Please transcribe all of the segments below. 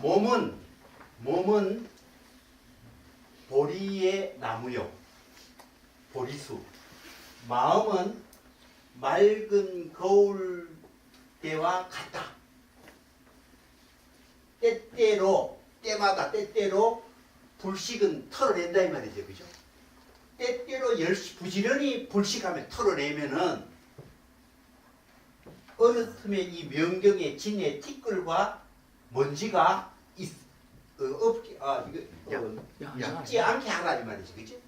몸은 보리의 나무요, 보리수. 마음은 맑은 거울 때와 같다. 때때로 불식은 털어낸다 이 말이죠, 그죠? 때때로 부지런히 불식하면 털어내면은 어느 틈에 이 명경의 진의 티끌과 먼지가 없지 않게 하라 이 말이지, 그치?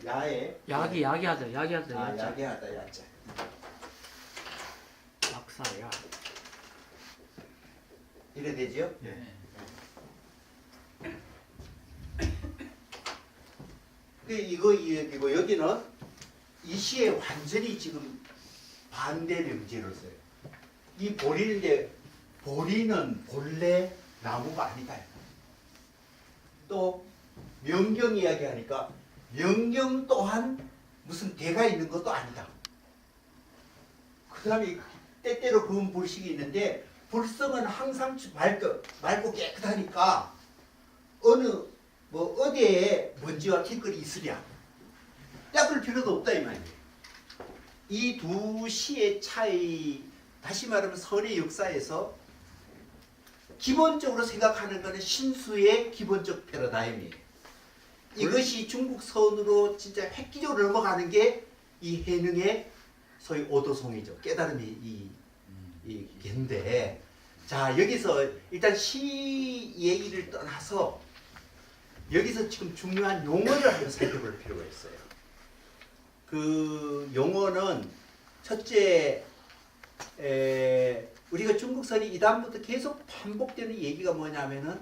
야기하다. 야기하다, 야자. 약사야. 이래 되죠? 네. 이거 여기는 이 시에 완전히 지금 반대 명제를 써요. 이 보리인데 보리는 본래 나무가 아니다. 또 명경 이야기하니까 명경 또한 무슨 대가 있는 것도 아니다. 그 다음에 때때로 그은 불식이 있는데 불성은 항상 맑고 깨끗하니까 어디에 먼지와 티끌이 있으랴 닦을 필요도 없다 이 말이에요. 이 두 시의 차이, 다시 말하면 선의 역사에서 기본적으로 생각하는 것은 신수의 기본적 패러다임이에요. 이것이 중국 선으로 진짜 획기적으로 넘어가는 게 이 해능의 소위 오도송이죠. 깨달음이 이 겐데, 자 여기서 일단 시 얘기를 떠나서 여기서 지금 중요한 용어를 한번 살펴볼 필요가 있어요. 그 용어는 첫째, 우리가 중국선이 이다음부터 계속 반복되는 얘기가 뭐냐면은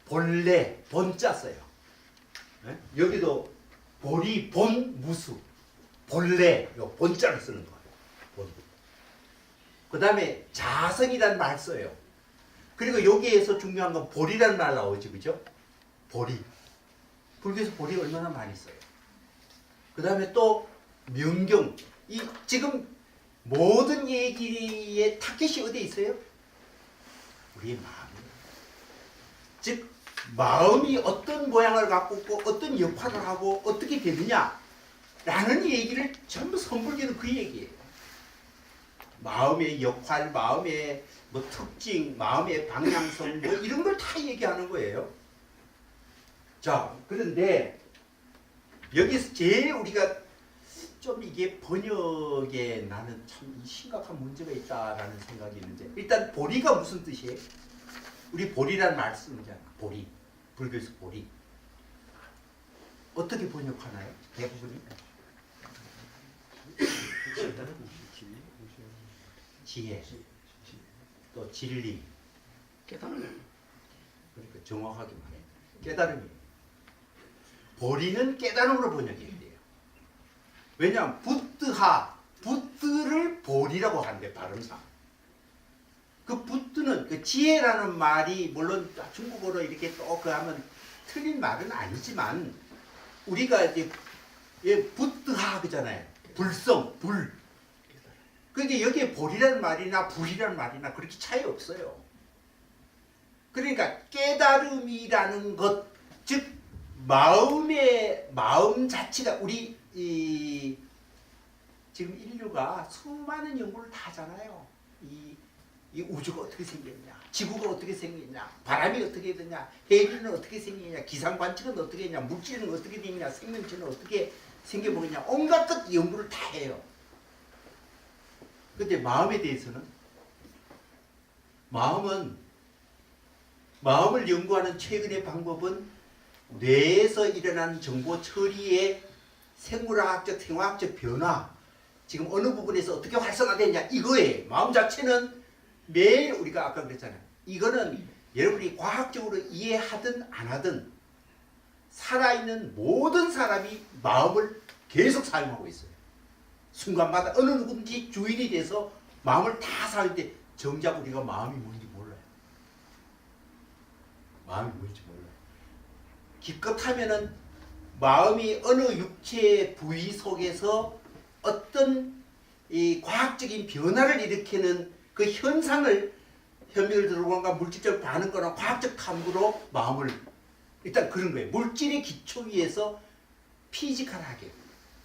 본래, 본자 써요. 네? 여기도 보리, 본, 무수, 본래, 요 본자를 쓰는 거예요. 본. 그 다음에 자성이라는 말 써요. 그리고 여기에서 중요한 건 보리라는 말 나오죠, 그죠? 보리. 불교에서 보리 얼마나 많이 써요. 그 다음에 또 명경. 이 지금 모든 얘기의 타켓이 어디에 있어요? 우리의 마음이에요. 즉 마음이 어떤 모양을 갖고 있고 어떤 역할을 하고 어떻게 되느냐라는 얘기를 전부 선불교는 그 얘기예요. 마음의 역할, 마음의 뭐 특징, 마음의 방향성 뭐 이런 걸 다 얘기하는 거예요. 자, 그런데 여기서 제일 우리가 좀 이게 번역에 나는 참 심각한 문제가 있다라는 생각이 있는데, 일단 보리가 무슨 뜻이에요? 우리 보리라는 말 쓰는 거잖아. 보리. 불교에서 보리. 어떻게 번역하나요? 대부분이? 지혜. 또 진리. 깨달음. 그러니까 정확하게 말해. 깨달음이. 보리는 깨달음으로 번역해야 돼요. 왜냐하면 부트를 보리라고 하는데 발음상. 그 부트는 그 지혜라는 말이 물론 중국어로 이렇게 또 그 하면 틀린 말은 아니지만 우리가 이제 부트하 그잖아요. 불성, 불. 그런데 여기에 보리라는 말이나 불이라는 말이나 그렇게 차이 없어요. 그러니까 깨달음이라는 것, 즉 마음 자체가 우리 지금 인류가 수많은 연구를 다 하잖아요. 이 우주가 어떻게 생겼냐, 지구가 어떻게 생겼냐, 바람이 어떻게 되냐, 해류는 어떻게 생기냐, 기상관측은 어떻게 했냐, 물질은 어떻게 되냐, 생명체는 어떻게 생겨먹느냐, 온갖 것 연구를 다 해요. 근데 마음에 대해서는 마음을 연구하는 최근의 방법은 뇌에서 일어나는 정보 처리의 생물학적, 생화학적 변화, 지금 어느 부분에서 어떻게 활성화되냐 이거예요. 마음 자체는 매일 우리가 아까 그랬잖아요. 이거는 여러분이 과학적으로 이해하든 안 하든 살아있는 모든 사람이 마음을 계속 사용하고 있어요. 순간마다 어느 누구든지 주인이 돼서 마음을 다 사용할 때 정작 우리가 마음이 뭔지 몰라요. 마음이 뭔지 몰라요. 기껏하면은 마음이 어느 육체 부위 속에서 어떤 이 과학적인 변화를 일으키는 그 현상을 현미를 들어보는가 물질적 반응 거나 과학적 탐구로 마음을 일단 그런 거예요. 물질의 기초 위에서 피지컬하게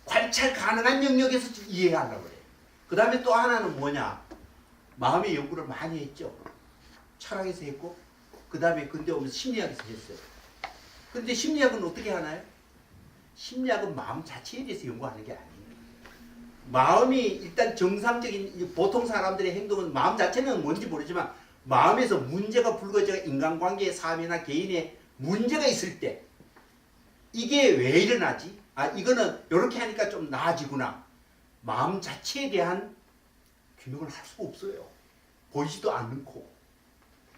관찰 가능한 영역에서 이해하려고 그래요. 그 다음에 또 하나는 뭐냐? 마음의 연구를 많이 했죠. 철학에서 했고 그 다음에 근대 오면서 심리학에서 했어요. 근데 심리학은 어떻게 하나요? 심리학은 마음 자체에 대해서 연구하는 게 아니에요. 마음이 일단 정상적인 보통 사람들의 행동은 마음 자체는 뭔지 모르지만 마음에서 문제가 불거져 인간관계의 삶이나 개인의 문제가 있을 때 이게 왜 일어나지? 아 이거는 이렇게 하니까 좀 나아지구나. 마음 자체에 대한 규명을 할 수가 없어요. 보이지도 않고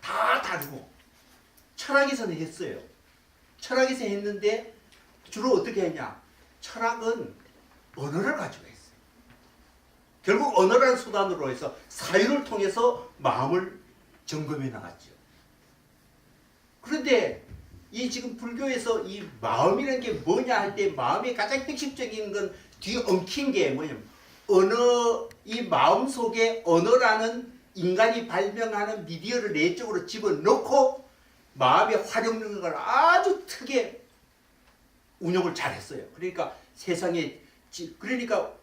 다 다르고 철학에서는 했어요. 철학에서 했는데 주로 어떻게 했냐? 철학은 언어를 가지고 했어요. 결국 언어라는 수단으로 해서 사유를 통해서 마음을 점검해 나갔죠. 그런데 이 지금 불교에서 이 마음이라는 게 뭐냐 할 때 마음의 가장 핵심적인 건 뒤에 엉킨 게 뭐냐면 언어, 이 마음 속에 언어라는 인간이 발명하는 미디어를 내적으로 집어넣고 마음의 활용력을 아주 크게 운영을 잘했어요. 그러니까 세상에 그러니까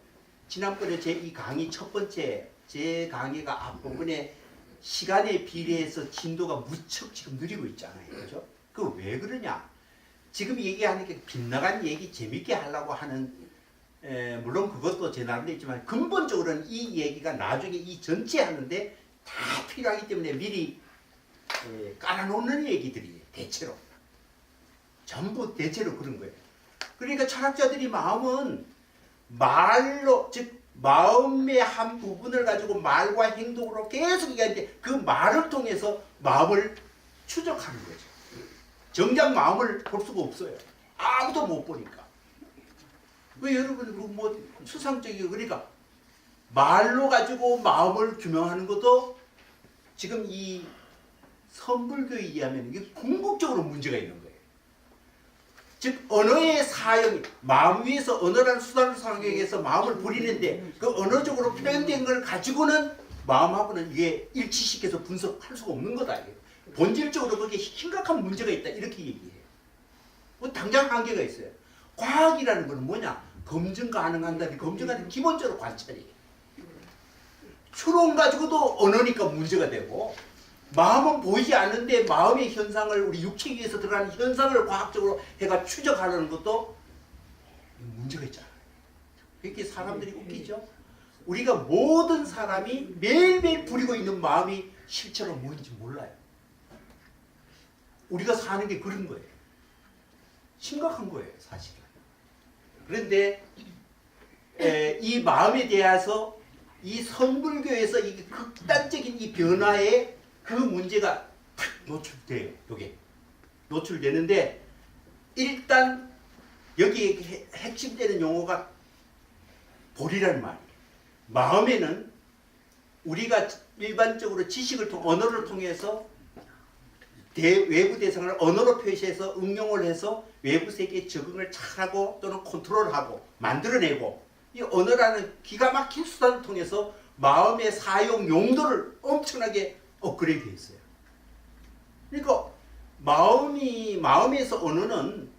지난번에 제 이 강의 첫 번째 제 강의가 앞부분에 시간에 비례해서 진도가 무척 지금 느리고 있잖아요. 그죠? 그 왜 그러냐? 지금 얘기하는 게 빗나간 얘기 재밌게 하려고 하는 물론 그것도 제 나름대로 있지만 근본적으로는 이 얘기가 나중에 이 전체 하는데 다 필요하기 때문에 미리 깔아놓는 얘기들이에요. 대체로. 전부 대체로 그런 거예요. 그러니까 철학자들이 마음은 말로 즉 마음의 한 부분을 가지고 말과 행동으로 계속 얘기하는데 그 말을 통해서 마음을 추적하는 거죠. 정작 마음을 볼 수가 없어요. 아무도 못 보니까. 왜 여러분 뭐 추상적이고 그러니까 말로 가지고 마음을 규명하는 것도 지금 이 선불교에 의하면 이게 궁극적으로 문제가 있는 거예요. 즉 언어의 사용, 마음 위에서 언어라는 수단을 사용해서 마음을 부리는데 그 언어적으로 표현된 걸 가지고는 마음하고는 이게 일치시켜서 분석할 수가 없는 거다. 이게. 본질적으로 그게 심각한 문제가 있다 이렇게 얘기해요. 뭐 당장 한계가 있어요. 과학이라는 건 뭐냐? 검증 가능한다는 검증하는 기본적으로 관찰이에요. 추론 가지고도 언어니까 문제가 되고 마음은 보이지 않는데 마음의 현상을 우리 육체 위에서 들어가는 현상을 과학적으로 해가 추적하려는 것도 문제가 있잖아요. 그렇게 사람들이 웃기죠. 우리가 모든 사람이 매일매일 부리고 있는 마음이 실제로 뭔지 몰라요. 우리가 사는 게 그런 거예요. 심각한 거예요, 사실은. 그런데 이 마음에 대해서 이 선불교에서 이 극단적인 이 변화에 그 문제가 탁 노출돼요. 요게 노출되는데 일단 여기 핵심되는 용어가 볼이라는 말이에요. 마음에는 우리가 일반적으로 지식을 통해 언어를 통해서 외부 대상을 언어로 표시해서 응용을 해서 외부 세계에 적응을 잘하고 또는 컨트롤하고 만들어내고 이 언어라는 기가 막힌 수단을 통해서 마음의 사용 용도를 엄청나게 업그레이드 했어요. 그러니까 마음에서 언어는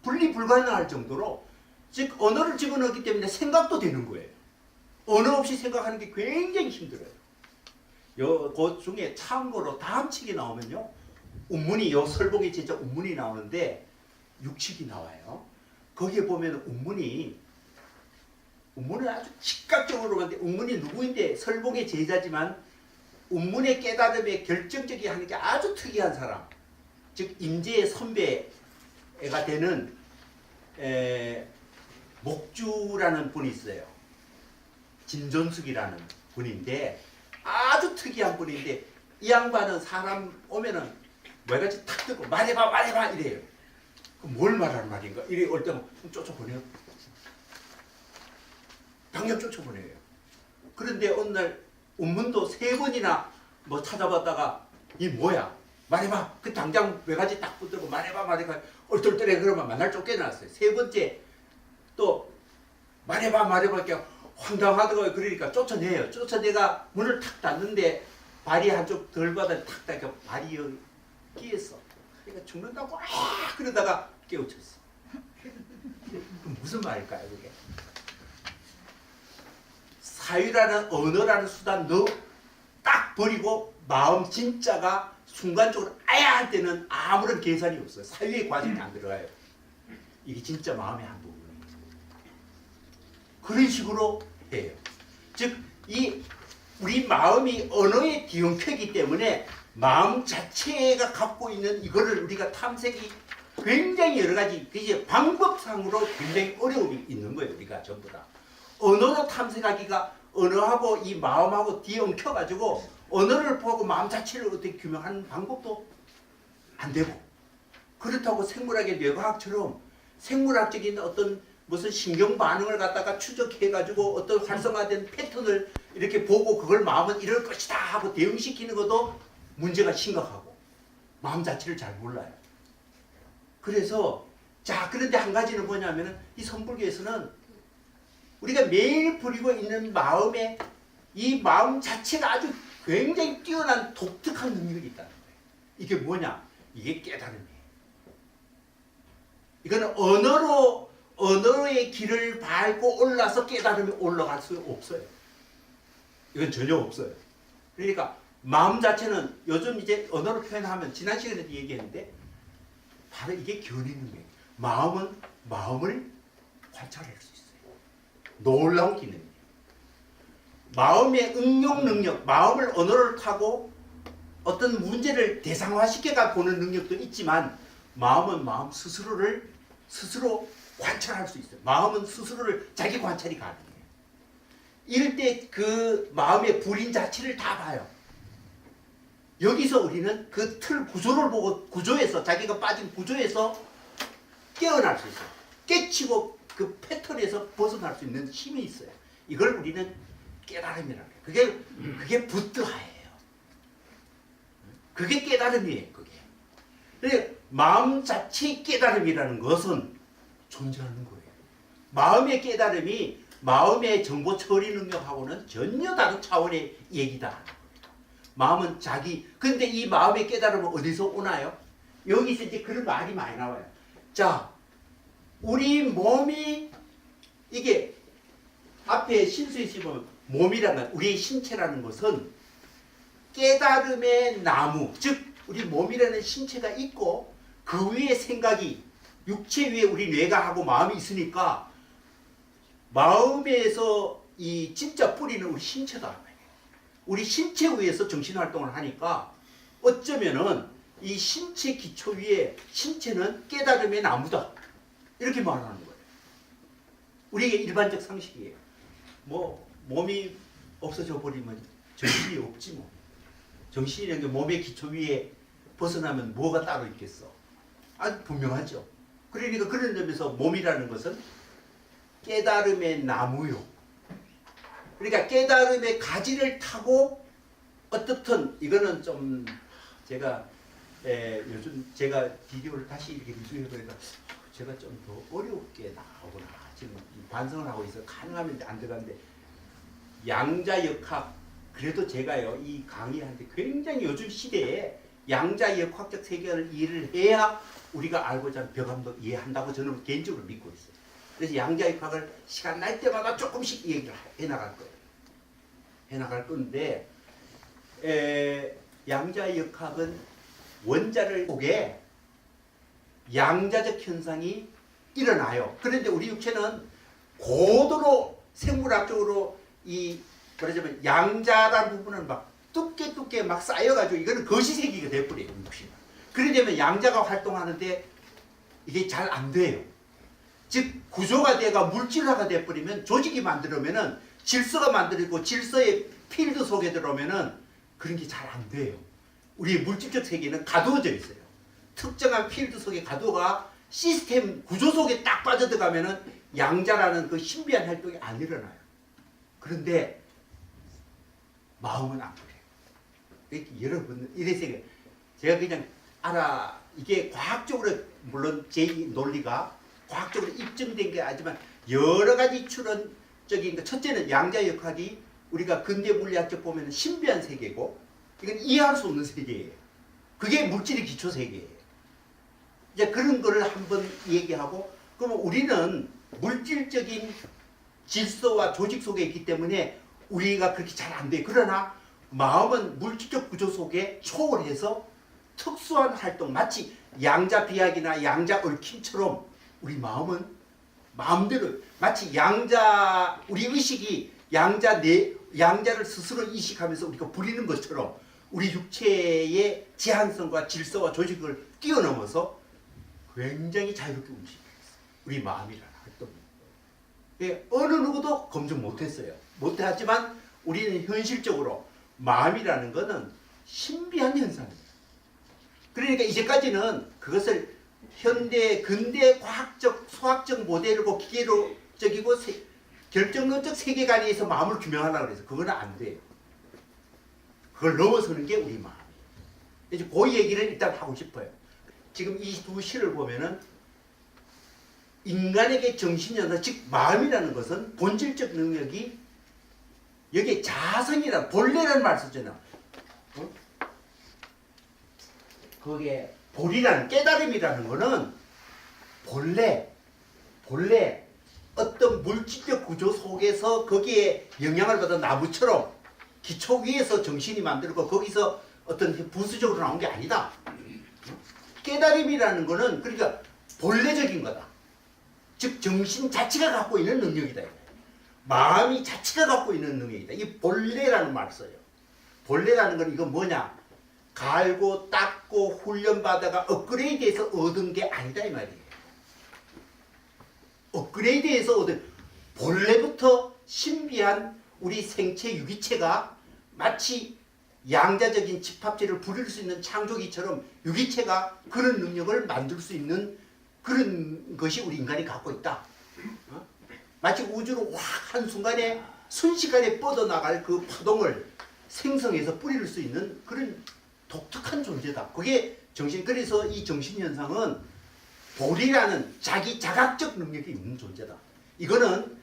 분리 불가능할 정도로 즉 언어를 집어넣기 때문에 생각도 되는 거예요. 언어 없이 생각하는 게 굉장히 힘들어요. 그 중에 참고로 다음 책에 나오면요. 운문이 설봉에 진짜 운문이 나오는데 6책이 나와요. 거기에 보면 운문을 아주 즉각적으로 하는데 운문이 누구인데 설봉의 제자지만 운문의 깨달음에 결정적이 하는 게 아주 특이한 사람 즉 임재의 선배가 되는 목주라는 분이 있어요. 진존숙이라는 분인데 아주 특이한 분인데 이 양반은 사람 오면은 뭐같이 탁 듣고 말해봐 이래요. 그럼 뭘 말하는 말인가? 이래 올 때는 쫓아보내요. 당장 쫓아보내요. 그런데 어느 날 운문도 3번이나 뭐 찾아봤다가 이 뭐야? 말해봐. 그 당장 외가지 딱 붙들고 말해봐. 얼떨떨해 그러면 만날 쫓겨났어요. 3번째 또 말해봐. 이렇게 황당하다고 그러니까 쫓아내요. 쫓아내가 문을 탁 닫는데 발이 한쪽 덜 받아 탁 닦여 발이 여기 끼었어. 그러니까 죽는다고 그러다가 깨우쳤어. 그럼 무슨 말일까요, 그게? 사유라는 언어라는 수단 너 딱 버리고 마음 진짜가 순간적으로 아야 할 때는 아무런 계산이 없어요. 사유의 과정이 안 들어가요. 이게 진짜 마음의 한 부분이에요. 그런 식으로 해요. 즉, 이 우리 마음이 언어의 뒤엉켜이기 때문에 마음 자체가 갖고 있는 이거를 우리가 탐색이 굉장히 여러 가지 이제 방법상으로 굉장히 어려움이 있는 거예요. 우리가 전부 다 언어로 탐색하기가 언어하고 이 마음하고 뒤엉켜가지고 언어를 보고 마음 자체를 어떻게 규명하는 방법도 안 되고, 그렇다고 생물학의 뇌과학처럼 생물학적인 어떤 무슨 신경 반응을 갖다가 추적해가지고 어떤 활성화된 패턴을 이렇게 보고 그걸 마음은 이럴 것이다 하고 대응시키는 것도 문제가 심각하고 마음 자체를 잘 몰라요. 그래서 자, 그런데 한 가지는 뭐냐면은 이 선불교에서는 우리가 매일 부리고 있는 마음에 이 마음 자체가 아주 굉장히 뛰어난 독특한 능력이 있다는 거예요. 이게 뭐냐? 이게 깨달음이에요. 이거는 언어의 길을 밟고 올라서 깨달음이 올라갈 수 없어요. 이건 전혀 없어요. 그러니까 마음 자체는 요즘 이제 언어로 표현하면 지난 시간에도 얘기했는데 바로 이게 견 있는 거예요. 마음은 마음을 관찰할 수 있어요. 놀라운 기능이에요. 마음의 응용 능력, 마음을 언어를 타고 어떤 문제를 대상화시켜가 보는 능력도 있지만 마음은 마음 스스로를 스스로 관찰할 수 있어요. 마음은 스스로를 자기 관찰이 가능해요. 이럴 때 그 마음의 불인 자체를 다 봐요. 여기서 우리는 그 틀 구조를 보고 구조에서 자기가 빠진 구조에서 깨어날 수 있어요. 깨치고 그 패턴에서 벗어날 수 있는 힘이 있어요. 이걸 우리는 깨달음이라고 해요. 그게 부드하예요. 그게 깨달음이에요. 그게. 근데 마음 자체의 깨달음이라는 것은 존재하는 거예요. 마음의 깨달음이 마음의 정보 처리 능력하고는 전혀 다른 차원의 얘기다. 마음은 자기, 근데 이 마음의 깨달음은 어디서 오나요? 여기서 이제 그런 말이 많이 나와요. 자, 우리 몸이 이게 앞에 신수에 보면 몸이라는 우리의 신체라는 것은 깨달음의 나무, 즉 우리 몸이라는 신체가 있고 그 위에 생각이 육체 위에 우리 뇌가 하고 마음이 있으니까 마음에서 이 진짜 뿌리는 우리 신체다. 우리 신체 위에서 정신활동을 하니까 어쩌면은 이 신체 기초 위에 신체는 깨달음의 나무다. 이렇게 말하는 거예요. 우리에게 일반적 상식이에요. 뭐 몸이 없어져 버리면 정신이 없지 뭐. 정신이라는 게 몸의 기초 위에 벗어나면 뭐가 따로 있겠어. 아주 분명하죠. 그러니까 그런 점에서 몸이라는 것은 깨달음의 나무요. 그러니까 깨달음의 가지를 타고 어떻든 이거는 좀 제가 요즘 제가 비디오를 다시 이렇게 리뷰해보니까 제가 좀 더 어렵게 나오구나. 지금 반성을 하고 있어서 가능하면 안 들어가는데 양자역학, 그래도 제가요 이 강의하는데 굉장히 요즘 시대에 양자역학적 세계를 이해를 해야 우리가 알고자 하는 벽암도 이해한다고 저는 개인적으로 믿고 있어요. 그래서 양자역학을 시간 날 때마다 조금씩 얘기를 해나갈 거예요. 해나갈 건데 양자역학은 원자를 속에 양자적 현상이 일어나요. 그런데 우리 육체는 고도로 생물학적으로 이 그러자면 양자라는 부분은 막 뚜께 막 쌓여가지고 이거는 거시세기가 돼버려요. 육신은. 그러려면 양자가 활동하는데 이게 잘 안 돼요. 즉 구조가 돼가 물질화가 돼버리면 조직이 만들어면은 질서가 만들어지고 질서의 필드 속에 들어오면은 그런 게 잘 안 돼요. 우리 물질적 세계는 가두어져 있어요. 특정한 필드 속에 가두어가 시스템 구조 속에 딱 빠져들어가면은 양자라는 그 신비한 활동이 안 일어나요. 그런데 마음은 안 그래요. 여러분 이래서 제가 그냥 이게 과학적으로 물론 제 논리가 과학적으로 입증된 게 아니지만 여러 가지 추론적인 것. 첫째는 양자역학이 우리가 근대 물리학적 보면 신비한 세계고 이건 이해할 수 없는 세계예요. 그게 물질의 기초 세계예요. 이제 그런 거를 한번 얘기하고, 그러면 우리는 물질적인 질서와 조직 속에 있기 때문에 우리가 그렇게 잘 안 돼. 그러나 마음은 물질적 구조 속에 초월해서 특수한 활동, 마치 양자 비약이나 양자 얽힘처럼 우리 마음은 마음대로 마치 우리 의식이 양자를 스스로 인식하면서 우리가 부리는 것처럼 우리 육체의 제한성과 질서와 조직을 뛰어넘어서 굉장히 자유롭게 움직여요. 우리 마음이라는 활동이. 예, 어느 누구도 검증 못했어요. 못했지만 우리는 현실적으로 마음이라는 것은 신비한 현상입니다. 그러니까 이제까지는 그것을 근대 과학적, 수학적 모델이고 기계적이고 결정론적 세계관에서 마음을 규명하려고 해서 그건 안 돼요. 그걸 넘어서는 게 우리 마음이에요. 이제 그 얘기를 일단 하고 싶어요. 지금 이 두 시를 보면은 인간에게 정신연사, 즉 마음이라는 것은 본질적 능력이 여기에 자성이란 본래라는 말 쓰잖아. 어? 그게 본이라는 깨달음이라는 거는 본래 어떤 물질적 구조 속에서 거기에 영향을 받은 나무처럼 기초 위에서 정신이 만들고 거기서 어떤 부수적으로 나온 게 아니다. 깨달음이라는 거는 그러니까 본래적인 거다. 즉 정신 자체가 갖고 있는 능력이다. 마음이 자체가 갖고 있는 능력이다. 이 본래라는 말을 써요. 본래라는 건 이거 뭐냐? 갈고 닦고 훈련받아가 업그레이드해서 얻은 게 아니다 이 말이에요. 업그레이드해서 얻은 본래부터 신비한 우리 생체 유기체가 마치 양자적인 집합체를 부릴 수 있는 창조기처럼 유기체가 그런 능력을 만들 수 있는 그런 것이 우리 인간이 갖고 있다. 마치 우주로 확 한순간에 순식간에 뻗어나갈 그 파동을 생성해서 뿌릴 수 있는 그런 독특한 존재다. 그게 정신. 그래서 이 정신현상은 볼이라는 자기 자각적 능력이 있는 존재다. 이거는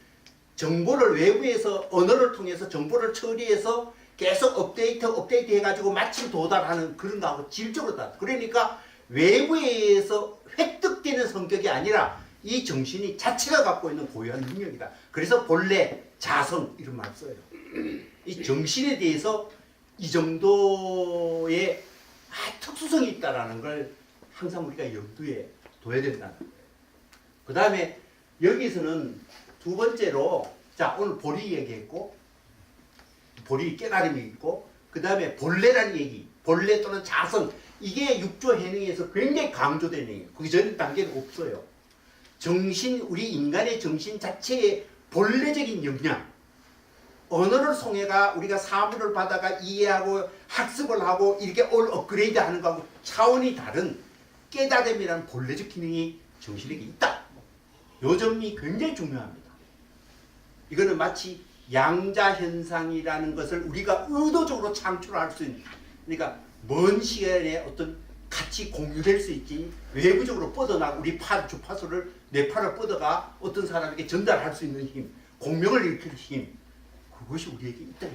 정보를 외부에서 언어를 통해서 정보를 처리해서 계속 업데이트 해가지고 마침 도달하는 그런 거하고 질적으로 다. 그러니까 외부에서 획득되는 성격이 아니라 이 정신이 자체가 갖고 있는 고유한 능력이다. 그래서 본래, 자성 이런 말 써요. 이 정신에 대해서 이 정도의 특수성이 있다는 걸 항상 우리가 염두에 둬야 된다는 거예요. 그 다음에 여기서는 두 번째로 자 오늘 보리 얘기했고 보리 깨달음이 있고 그 다음에 본래라는 얘기 본래 또는 자성 이게 육조 해능에서 굉장히 강조된 얘기예요. 그 전 단계는 없어요. 정신 우리 인간의 정신 자체의 본래적인 역량 언어를 통해가 우리가 사물을 받아가 이해하고 학습을 하고 이렇게 업그레이드 하는 거하고 차원이 다른 깨달음이라는 본래적 기능이 정신에게 있다. 요 점이 굉장히 중요합니다. 이거는 마치 양자현상이라는 것을 우리가 의도적으로 창출할 수 있는 그러니까 먼 시간에 어떤 같이 공유될 수 있지 외부적으로 뻗어나가 우리 주파수를 내 팔을 뻗어가 어떤 사람에게 전달할 수 있는 힘 공명을 일으킬 힘 그것이 우리에게 있다.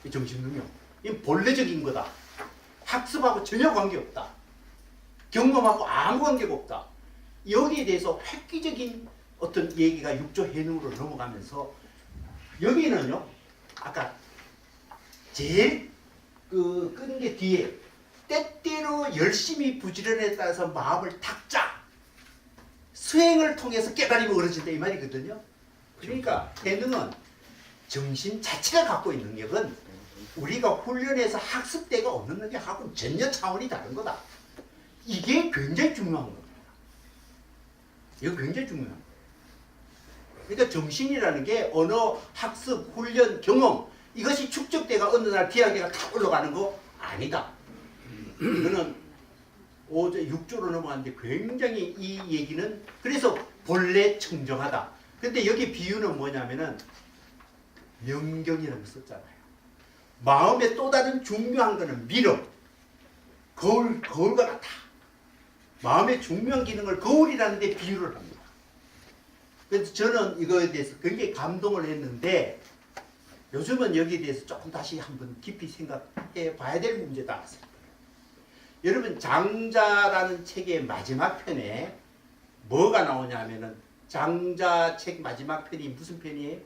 이 정신능력. 이 본래적인 거다. 학습하고 전혀 관계없다. 경험하고 아무 관계가 없다. 여기에 대해서 획기적인 어떤 얘기가 육조 해능으로 넘어가면서 여기는요. 아까 제일 끈 게 뒤에 때때로 열심히 부지런에 따라서 마음을 닦자. 수행을 통해서 깨달음이 어려진다 이 말이거든요. 그러니까 해능은 정신 자체가 갖고 있는 능력은 우리가 훈련해서 학습대가 없는 능력하고는 전혀 차원이 다른 거다. 이게 굉장히 중요한 겁니다. 이거 굉장히 중요한 거예요. 그러니까 정신이라는 게 언어, 학습, 훈련, 경험 이것이 축적돼가 어느 날 비약계가 다 올라가는 거 아니다. 이거는 어제 6조로 넘어갔는데 굉장히 이 얘기는 그래서 본래 청정하다. 근데 여기 비유는 뭐냐면은 명경이라는 거 썼잖아요. 마음의 또 다른 중요한 거는 미륵. 거울과 같아. 마음의 중요한 기능을 거울이라는 데 비유를 합니다. 그래서 저는 이거에 대해서 굉장히 감동을 했는데 요즘은 여기에 대해서 조금 다시 한번 깊이 생각해 봐야 될 문제다. 여러분 장자라는 책의 마지막 편에 뭐가 나오냐면은 장자 책 마지막 편이 무슨 편이에요?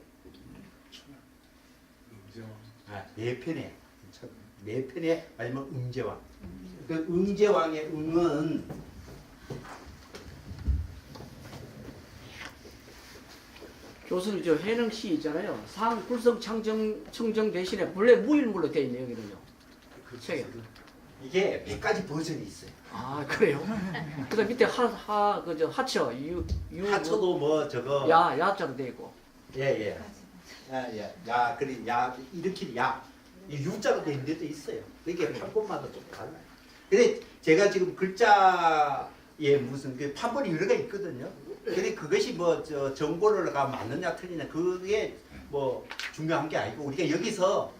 네 편에 네 편에 마지막 응제왕. 그 응제왕의 응은 교수님 저 해능시 있잖아요. 상 불성 청정 대신에 본래 무일물로 되어 있네요 여기는요. 책에. 이게 몇 가지 버전이 있어요. 아 그래요? 그다음 밑에 그저 하처 유 하초도 뭐 저거 야자로 되어 있고. 예예. 야 그래 야 이렇게 이 U자로 된 데도 있어요. 이게 판본마다 좀 달라요. 근데 제가 지금 글자에 무슨 그 판본이 여러 가 있거든요. 근데 그것이 뭐 저 정보가 맞느냐 틀리냐 그게 뭐 중요한 게 아니고 우리가 여기서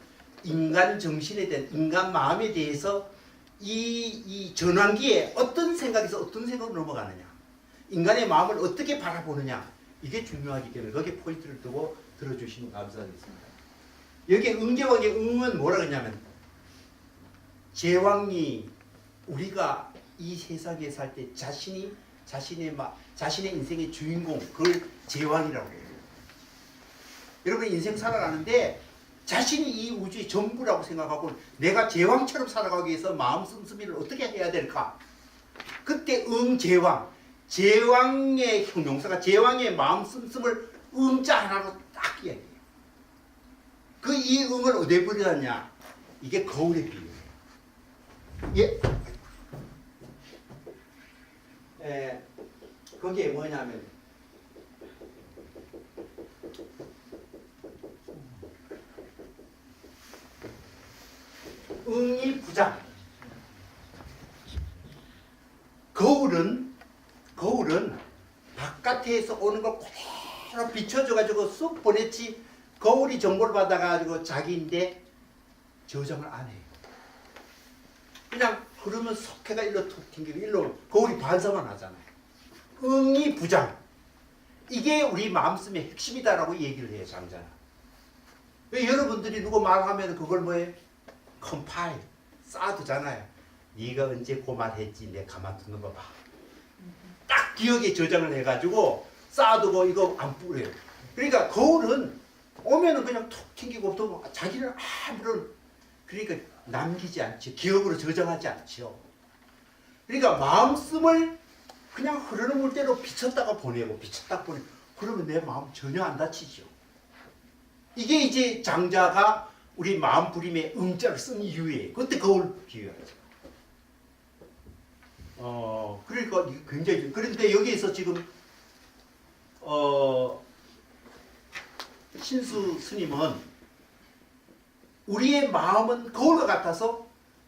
인간 정신에 대한 인간 마음에 대해서 이 전환기에 어떤 생각에서 어떤 생각으로 넘어가느냐 인간의 마음을 어떻게 바라보느냐 이게 중요하기 때문에 거기에 포인트를 두고 들어주시면 감사하겠습니다. 여기에 응제왕의 응은 뭐라 그러냐면 제왕이 우리가 이 세상에 살 때 자신의 인생의 주인공 그걸 제왕이라고 해요. 여러분 인생 살아가는데 자신이 이 우주의 전부라고 생각하고 내가 제왕처럼 살아가기 위해서 마음 씀씀이를 어떻게 해야 될까? 그때 응제왕 제왕의 형용사가 제왕의 마음 씀씀을 응자 하나로 딱 이야기해요. 그 이 응을 어디에 버렸냐? 이게 거울에 비유해요. 거기에 뭐냐면 응이 부장. 거울은 바깥에서 오는 걸 그대로 비춰줘가지고 쑥 보냈지 거울이 정보를 받아가지고 자기인데 저장을 안 해요. 그냥 흐르면 석회가 일로 툭 튕기고 일로 거울이 반사만 하잖아요. 응이 부장. 이게 우리 마음씀의 핵심이다라고 얘기를 해요. 장자는. 왜 여러분들이 누구 말하면 그걸 뭐해? 컴파일 쌓아두잖아요. 네가 언제 그 말했지 내 가만두는 거 봐. 딱 기억에 저장을 해가지고 쌓아두고 이거 안 뿌려요. 그러니까 거울은 오면은 그냥 툭 튕기고 또 자기는 아무런 그러니까 남기지 않죠. 기억으로 저장하지 않죠. 그러니까 마음씀을 그냥 흐르는 물대로 비쳤다가 보내고 비쳤다가 보내고 그러면 내 마음 전혀 안 다치죠. 이게 이제 장자가 우리 마음 부림에 응자를 쓴 이유예요. 그때 거울 비유하죠. 그러니까 이게 굉장히 그런데 여기에서 지금 신수 스님은 우리의 마음은 거울과 같아서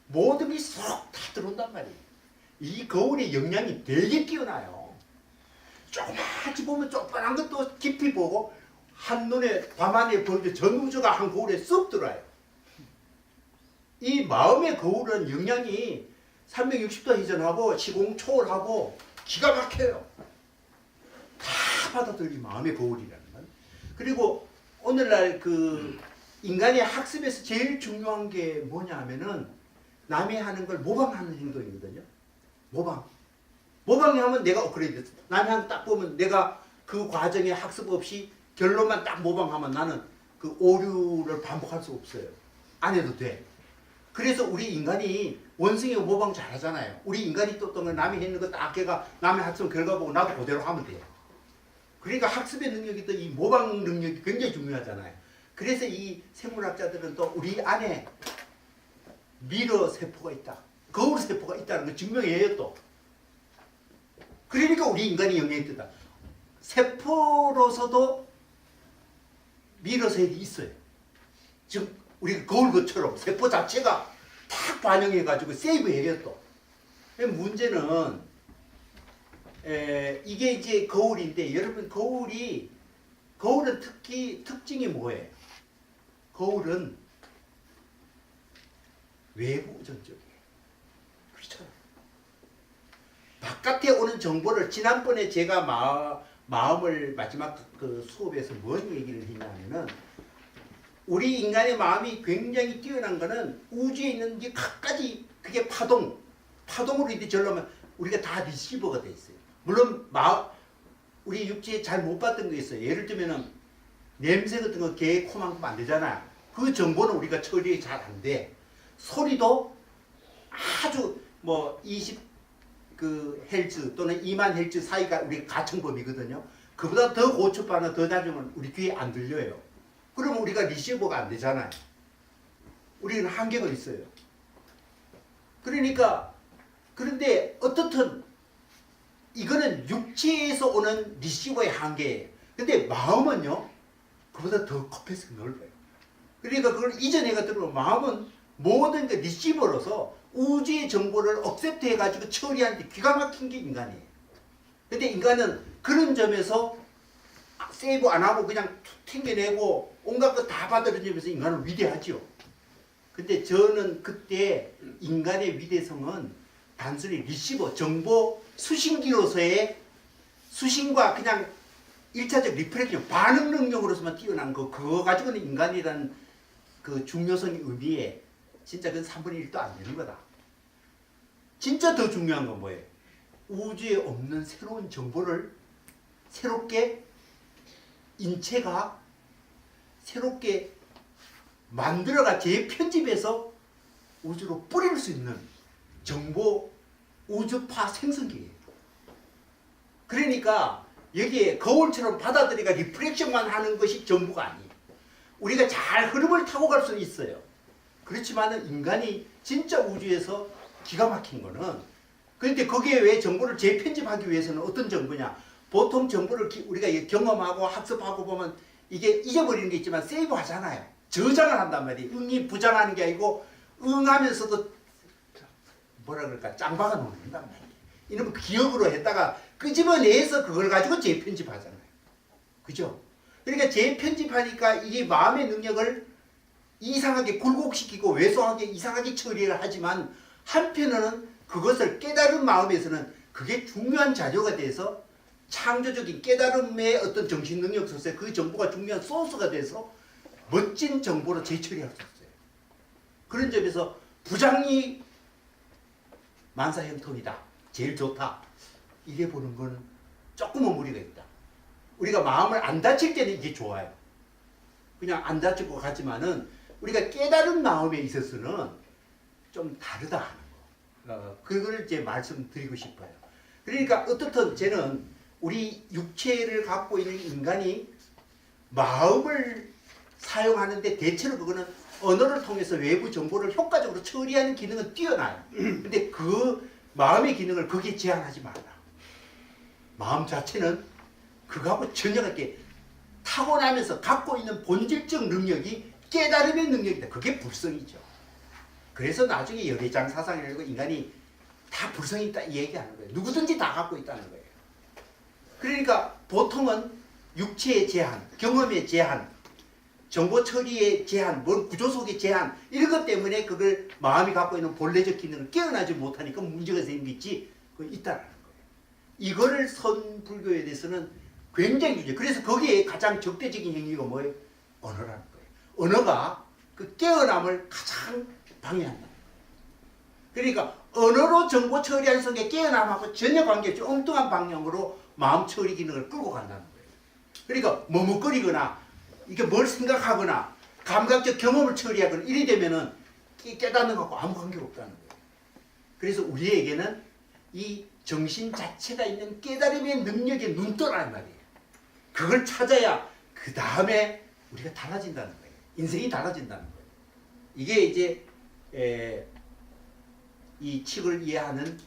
모든 게 쏙 다 들어온단 말이에요. 이 거울의 영향이 되게 뛰어나요. 조그맣게 보면 조그만한 것도 깊이 보고 한눈에 밤하늘에 보이는 전 우주가 한 거울에 쏙 들어와요. 이 마음의 거울은 영향이 360도 회전하고 시공 초월하고 기가 막혀요. 다 받아들이 마음의 거울이라는 건. 그리고 오늘날 그 인간의 학습에서 제일 중요한 게 뭐냐 하면은 남이 하는 걸 모방하는 행동이거든요. 모방이 하면 내가 업그레이드. 남이 하는 딱 보면 내가 그 과정에 학습 없이 결론만 딱 모방하면 나는 그 오류를 반복할 수 없어요. 안 해도 돼. 그래서 우리 인간이 원숭이가 모방 잘하잖아요. 우리 인간이 또 어떤 걸 남이 했는 거 딱 걔가 남의 학습 결과 보고 나도 그대로 하면 돼요. 그러니까 학습의 능력이 또 이 모방 능력이 굉장히 중요하잖아요. 그래서 이 생물학자들은 또 우리 안에 미러 세포가 있다. 거울 세포가 있다는 걸 증명해요 또. 그러니까 우리 인간이 영향이 있다. 세포로서도 미러 세력이 있어요. 지금 우리 거울 것처럼 세포 자체가 탁 반영해가지고 세이브해요 또. 문제는 이게 이제 거울인데 여러분 거울은 특징이 뭐예요? 거울은 외부 우전적이에요. 그렇죠? 바깥에 오는 정보를 지난번에 제가 마음을 마지막 그 수업에서 뭔 얘기를 했냐면은 우리 인간의 마음이 굉장히 뛰어난 거는 우주에 있는 게 각가지 그게 파동으로 이렇게 절로면 우리가 다 리시버가 돼 있어요. 물론 우리 육체에 잘 못 봤던 게 있어요. 예를 들면은 냄새 같은 거 개 코만큼 안 되잖아요. 그 정보는 우리가 처리 잘 안 돼. 소리도 아주 뭐 20 헬츠 또는 2만 헬츠 사이가 우리 가청범위거든요. 그보다 더 고첩하나 더 낮으면 우리 귀에 안 들려요. 그러면 우리가 리시버가 안 되잖아요. 우리는 한계가 있어요. 그러니까 그런데 어떻든 이거는 육체에서 오는 리시버의 한계예요. 근데 마음은요, 그보다 더 컵에서 넓어요. 그러니까 그걸 이전에가 들으면 마음은 모든 게 리시버로서 우주의 정보를 억셉트 해가지고 처리하는데 기가 막힌 게 인간이에요. 근데 인간은 그런 점에서 세이브 안 하고 그냥 툭 튕겨내고 온갖 것 다 받아들이는 점에서 인간은 위대하죠. 근데 저는 그때 인간의 위대성은 단순히 리시버, 정보 수신기로서의 수신과 그냥 1차적 리프렉션, 반응 능력으로서만 뛰어난 거, 그거 가지고는 인간이라는 그 중요성의 의미에 진짜 그건 3분의 1도 안 되는 거다. 진짜 더 중요한 건 뭐예요? 우주에 없는 새로운 정보를 새롭게 인체가 새롭게 만들어가 재편집해서 우주로 뿌릴 수 있는 정보 우주파 생성기예요. 그러니까 여기에 거울처럼 받아들이가 리프렉션만 하는 것이 전부가 아니에요. 우리가 잘 흐름을 타고 갈 수는 있어요. 그렇지만은 인간이 진짜 우주에서 기가 막힌 거는, 그런데 거기에 왜 정보를 재편집하기 위해서는 어떤 정보냐? 보통 정보를 우리가 경험하고 학습하고 보면 이게 잊어버리는 게 있지만 세이브 하잖아요. 저장을 한단 말이에요. 응이 부장하는 게 아니고 응하면서도 뭐라 그럴까, 짱박아 놓는단 말이에요. 이놈 기억으로 했다가 끄집어내서 그걸 가지고 재편집하잖아요. 그죠? 그러니까 재편집하니까 이게 마음의 능력을 이상하게 굴곡시키고 왜소하게 이상하게 처리를 하지만 한편으로는 그것을 깨달은 마음에서는 그게 중요한 자료가 돼서 창조적인 깨달음의 어떤 정신 능력 속에 그 정보가 중요한 소스가 돼서 멋진 정보로 재처리할 수 있어요. 그런 점에서 부장이 만사형통이다, 제일 좋다, 이래 보는 건 조금은 무리가 있다. 우리가 마음을 안 다칠 때는 이게 좋아요. 그냥 안 다치고 가지만은 우리가 깨달은 마음에 있어서는 좀 다르다 하는 거. 그걸 이제 말씀드리고 싶어요. 그러니까 어떻든 저는 우리 육체를 갖고 있는 인간이 마음을 사용하는데 대체로 그거는 언어를 통해서 외부 정보를 효과적으로 처리하는 기능은 뛰어나요. 근데 그 마음의 기능을 거기에 제한하지 마라. 마음 자체는 그거하고 전혀 다르게 타고나면서 갖고 있는 본질적 능력이 깨달음의 능력이다. 그게 불성이죠. 그래서 나중에 열애장 사상이라고 인간이 다 불성이 있다 이 얘기하는 거예요. 누구든지 다 갖고 있다는 거예요. 그러니까 보통은 육체의 제한, 경험의 제한, 정보 처리의 제한, 뭔 구조 속의 제한, 이런 것 때문에 그걸 마음이 갖고 있는 본래적 기능을 깨어나지 못하니까 문제가 생기지, 그 있다는 거예요. 이거를 선불교에 대해서는 굉장히 중요해요. 그래서 거기에 가장 적대적인 행위가 뭐예요? 언어라는 거예요. 언어가 그 깨어남을 가장 방해한다. 그러니까 언어로 정보 처리하는 속에 깨어남하고 전혀 관계없이 엉뚱한 방향으로 마음 처리 기능을 끌고 간다는 거예요. 그러니까 머뭇거리거나 이게 뭘 생각하거나 감각적 경험을 처리하거나 이래 되면은 깨닫는 것하고 아무 관계가 없다는 거예요. 그래서 우리에게는 이 정신 자체가 있는 깨달음의 능력에 눈떠라는 말이에요. 그걸 찾아야 그 다음에 우리가 달라진다는 거예요. 인생이 달라진다는 거예요. 이게 이제 이 칙을 이해하는